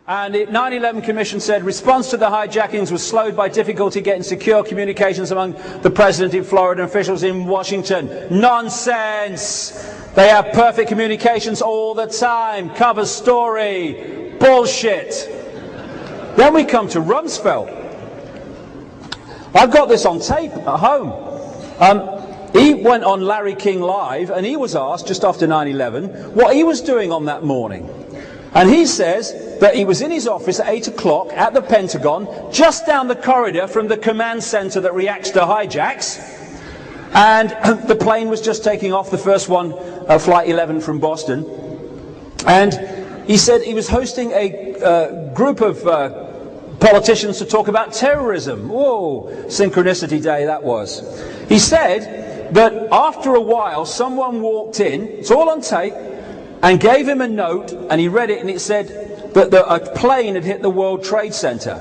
And the 9/11 Commission said response to the hijackings was slowed by difficulty getting secure communications among the President in Florida and officials in Washington. Nonsense! They have perfect communications all the time. Cover story. Bullshit. Then we come to Rumsfeld. I've got this on tape at home. He went on Larry King Live and he was asked just after 9/11 what he was doing on that morning. And he says that he was in his office at 8 o'clock at the Pentagon, just down the corridor from the command center that reacts to hijacks. And the plane was just taking off, the first one, Flight 11 from Boston. And he said he was hosting a group of politicians to talk about terrorism. Whoa, synchronicity day that was. He said that after a while someone walked in, it's all on tape, and gave him a note, and he read it, and it said that a plane had hit the World Trade Center.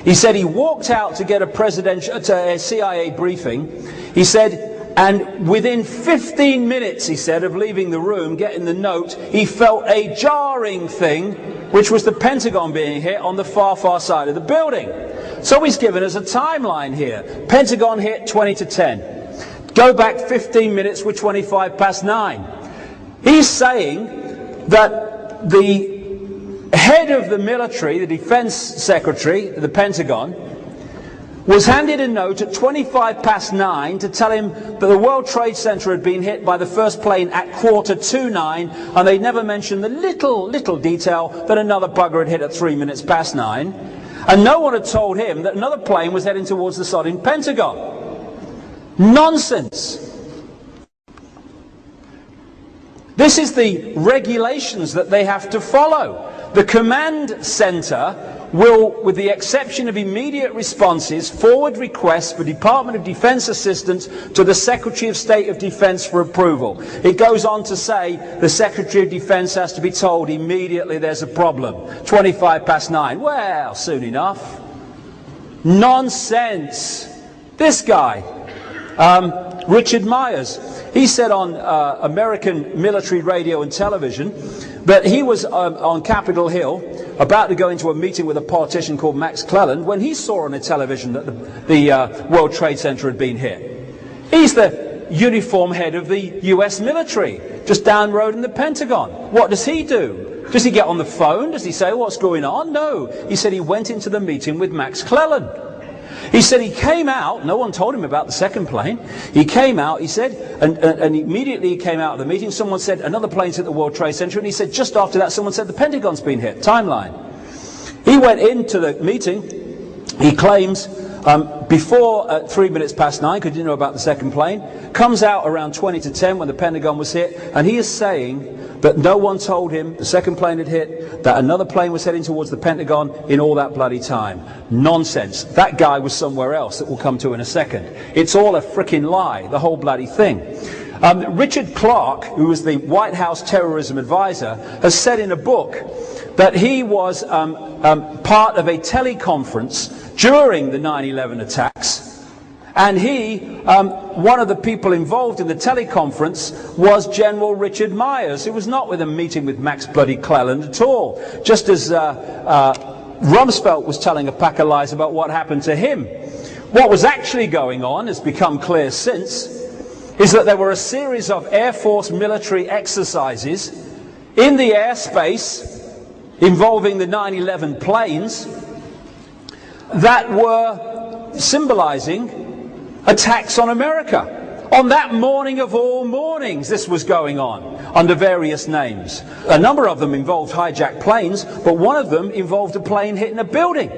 He said he walked out to get a CIA briefing. He said, and within 15 minutes, he said, of leaving the room, getting the note, he felt a jarring thing, which was the Pentagon being hit on the far, far side of the building. So he's given us a timeline here. Pentagon hit 20 to 10. Go back 15 minutes, we're 25 past 9. He's saying that the head of the military, the defense secretary, the Pentagon, was handed a note at 25 past 9 to tell him that the World Trade Center had been hit by the first plane at 9:15, and they never mentioned the little detail that another bugger had hit at 3 minutes past 9, and no one had told him that another plane was heading towards the sodding Pentagon. Nonsense. This is the regulations that they have to follow. The command center will, with the exception of immediate responses, forward requests for Department of Defense assistance to the Secretary of State of Defense for approval. It goes on to say the Secretary of Defense has to be told immediately there's a problem. 25 past 9. Well, soon enough. Nonsense. This guy, Richard Myers, he said on American military radio and television that he was on Capitol Hill about to go into a meeting with a politician called Max Cleland when he saw on the television that the World Trade Center had been hit. He's the uniform head of the US military, just down the road in the Pentagon. What does he do? Does he get on the phone? Does he say what's going on? No. He said he went into the meeting with Max Cleland. He said he came out, no one told him about the second plane. He came out, he said, and immediately he came out of the meeting, someone said, another plane's hit the World Trade Center, and he said, just after that, someone said, the Pentagon's been hit. Timeline. He went into the meeting, he claims, before 3 minutes past 9, because he didn't know about the second plane, comes out around 20 to 10 when the Pentagon was hit, and he is saying that no one told him the second plane had hit, that another plane was heading towards the Pentagon in all that bloody time. Nonsense. That guy was somewhere else that we'll come to in a second. It's all a frickin' lie, the whole bloody thing. Richard Clarke, who was the White House terrorism advisor, has said in a book that he was part of a teleconference during the 9/11 attacks, and one of the people involved in the teleconference was General Richard Myers, who was not with a meeting with Max bloody Cleland at all, just as Rumsfeld was telling a pack of lies about what happened to him. What was actually going on, has become clear since, is that there were a series of Air Force military exercises in the airspace involving the 9/11 planes that were symbolizing attacks on America. On that morning of all mornings, this was going on under various names. A number of them involved hijacked planes, but one of them involved a plane hitting a building.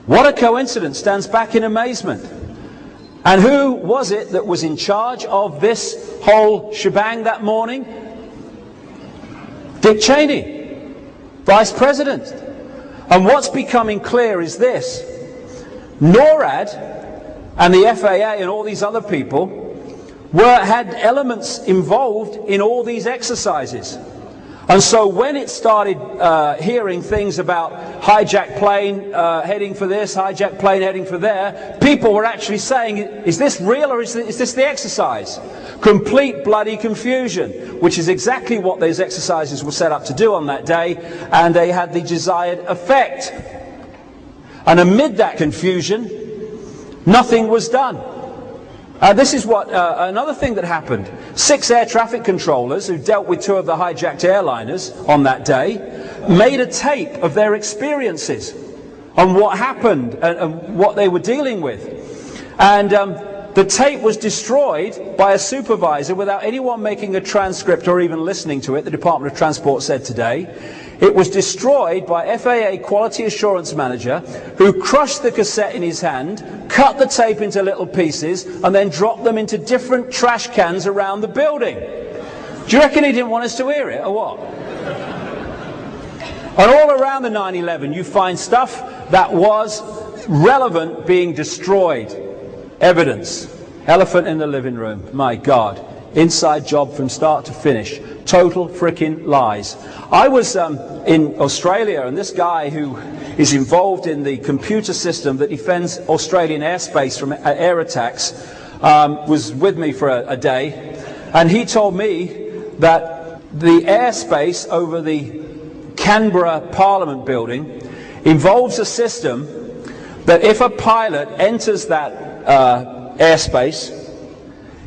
What a coincidence, stands back in amazement. And who was it that was in charge of this whole shebang that morning? Dick Cheney, Vice President. And what's becoming clear is this: NORAD and the FAA and all these other people had elements involved in all these exercises. And so when it started hearing things about hijacked plane heading for this, hijacked plane heading for there, people were actually saying, is this real or is this the exercise? Complete bloody confusion, which is exactly what those exercises were set up to do on that day, and they had the desired effect. And amid that confusion, nothing was done. This is what another thing that happened. 6 air traffic controllers who dealt with 2 of the hijacked airliners on that day made a tape of their experiences on what happened and what they were dealing with. And the tape was destroyed by a supervisor without anyone making a transcript or even listening to it, the Department of Transport said today. It was destroyed by FAA Quality Assurance Manager, who crushed the cassette in his hand, cut the tape into little pieces, and then dropped them into different trash cans around the building. Do you reckon he didn't want us to hear it, or what? And all around the 9/11 you find stuff that was relevant being destroyed. Evidence. Elephant in the living room. My God. Inside job from start to finish. Total freaking lies. I was in Australia, and this guy who is involved in the computer system that defends Australian airspace from air attacks was with me for a day, and he told me that the airspace over the Canberra Parliament building involves a system that if a pilot enters that airspace,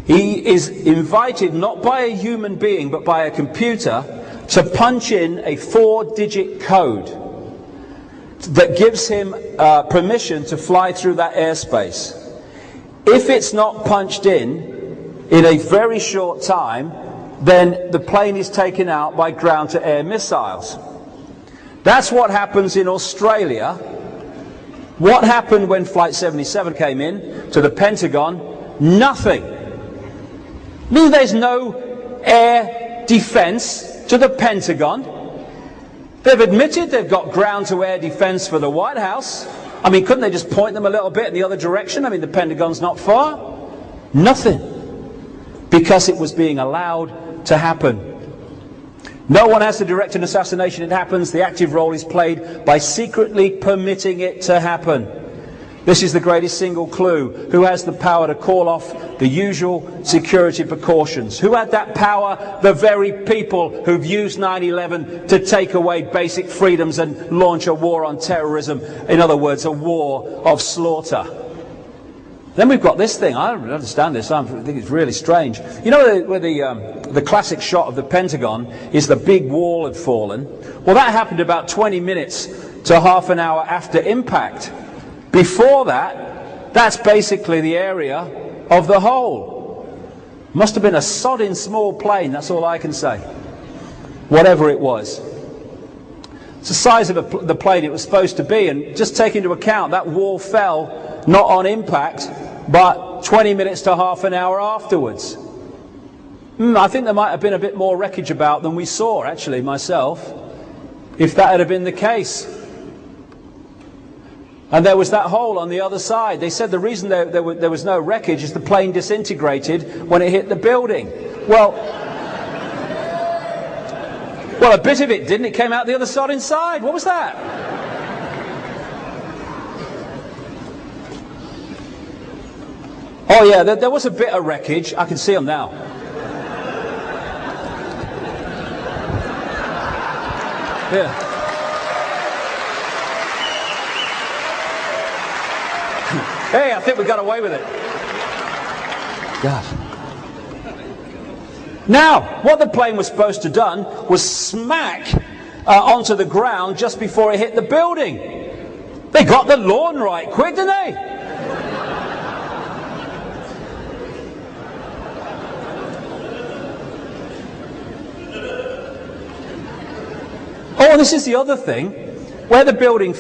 he is invited not by a human being but by a computer to punch in a 4-digit code that gives him permission to fly through that airspace. If it's not punched in a very short time, then the plane is taken out by ground-to-air missiles. That's what happens in Australia. What happened when Flight 77 came in to the Pentagon? Nothing. I mean, there's no air defense to the Pentagon. They've admitted they've got ground-to-air defense for the White House. I mean, couldn't they just point them a little bit in the other direction? I mean, the Pentagon's not far. Nothing. Because it was being allowed to happen. No one has to direct an assassination. It happens. The active role is played by secretly permitting it to happen. This is the greatest single clue. Who has the power to call off the usual security precautions? Who had that power? The very people who've used 9/11 to take away basic freedoms and launch a war on terrorism. In other words, a war of slaughter. Then we've got this thing. I don't understand this. I think it's really strange. You know where the classic shot of the Pentagon is the big wall had fallen? Well, that happened about 20 minutes to half an hour after impact. Before that, that's basically the area of the hole. Must have been a sodding small plane, that's all I can say. Whatever it was. It's the size of the plane it was supposed to be, and just take into account that wall fell not on impact, but 20 minutes to half an hour afterwards. I think there might have been a bit more wreckage about than we saw, actually, myself, if that had been the case. And there was that hole on the other side. They said the reason there was no wreckage is the plane disintegrated when it hit the building. Well, a bit of it didn't. It came out the other side inside. What was that? Oh yeah, there was a bit of wreckage. I can see them now. Yeah. Hey, I think we got away with it. God. Now, what the plane was supposed to have done was smack onto the ground just before it hit the building. They got the lawn right quick, didn't they? Oh, and this is the other thing. Where the building